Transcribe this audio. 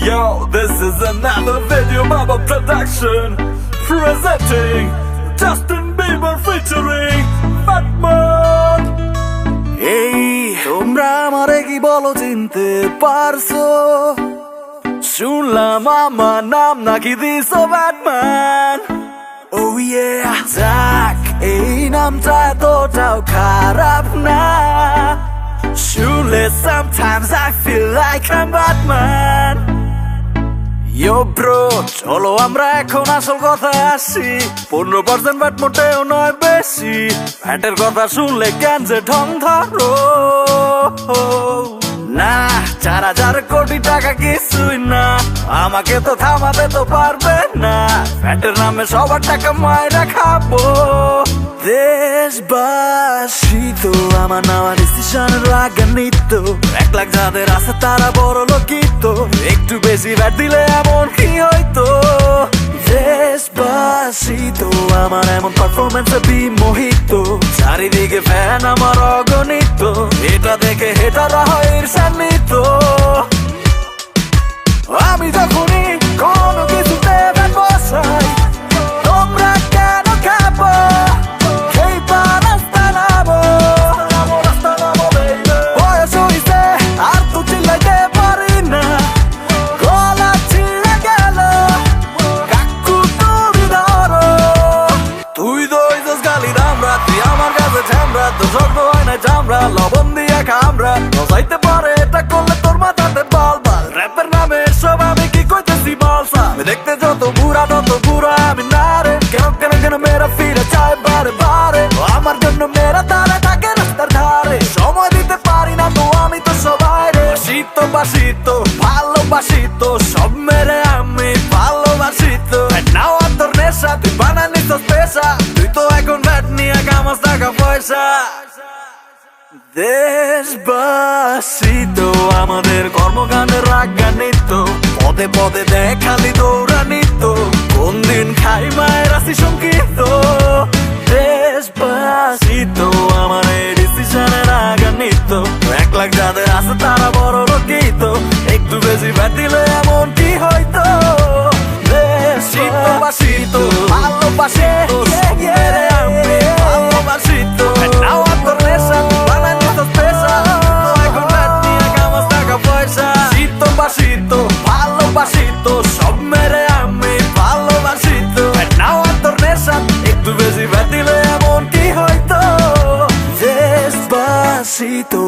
Yo, this is another video Mama production presenting Justin Bieber featuring Batman. এই তোমরা আমারে কি বলো চিনতে পারছো? শুনলাম আমার নাম নাকি দিছো ব্যাটম্যান। Oh yeah, যাক এই নামটা এতটাও খারাপ না। শুনলে sometimes I feel like I'm Batman. Yo bro, চলো আমরা এখন আসল কথায় আসি। 15% ব্যাট মোটেও নয় বেশি। ব্যাটের কথা শুনলে কেন যে ঢং ধরো না, 4,000 কোটি টাকা কিছুই না, আমাকে তো থামাতে তো পারবে না। ব্যাটের নামে সবার টাকা মায়েরা খাবো। দেশবাসী তো আমার নেওয়া ডিসিশনের রাগান্বিত। 1 লাখ যাদের আছে তারা বড় লোকিত। একটু বেশি ব্যাট দিলে এমন কি হইতো? দেশবাসী তো আমার এমন পারফরমেন্সে বিমোহিত। চারিদিকে ফ্যান আমার অগণিত। এটা দেখে হেটারা হয় ঈর্ষান্বিত। আমি যখনই কোনো কিছুতে ব্যাট বসাই, তোমরা কেন খাবো? সেই রাস্তা নামো, বয়স হইছে আর তো চিল্লাইতে পারি না। গলা ছিঁড়ে গেল, কাকু তুমি ধরো। তুই তো হইছিস গালি দামরা, তুই আমার কাছে ঝামরা। তো শক্ত হয় না চামড়া, লবণ দিয়ে খামরা। বসাইতে পারে এটা করলে তোর মাথাতে বল বল। র্যাপের নামে সব আমি কি কইতেছি বলসা। আমি দেখতে যত বুড়া তত বুড়া আমি না রে। কেন কেন কেন মেরা ফিরে চায় বারে বারে। আমার জন্য মেরা তারা থাকে রাস্তার ধারে। সময় দিতে পারি না তো আমি তো সবাই রে। বাসি তো ভালোবাসি তো সব মেরে আমি ভালোবাসি তো। নাও আর তোর নেশা, তুই বানানি তো পেশা। তুই তো এখন ব্যাট নিয়ে কামাস টাকা পয়সা। দেশবাসী তো আমাদের কর্মকাণ্ডে রাগান্বিত। পদে পদে দেখালি দৌড়ানিত। কোন দিন খাই মায়ের আসি শঙ্কিত। দেশবাসী তো আমার এই ডিসিশনে রাগান্বিত। 1 লাখ যাদের আছে তারা বড় লোকিত। একটু বেশি ব্যাট দিলে এমন কি হয়তো? দেশবাসী তো ভালোবাসি তো সব মেরে আমি ভালোবাসি তো। নাও আর তোর নেশা, বানানি তো পেশা। এখন ব্যাট নিয়ে কামাস টাকা পয়সা। শীতবাসী তো ভালোবাসি তো সব মেরে আমি ভালোবাসি তো। নাও আর তোর নেশা, একটু বেশি ব্যাট দিলে এমন কি হয়তো? দেশবাসী তো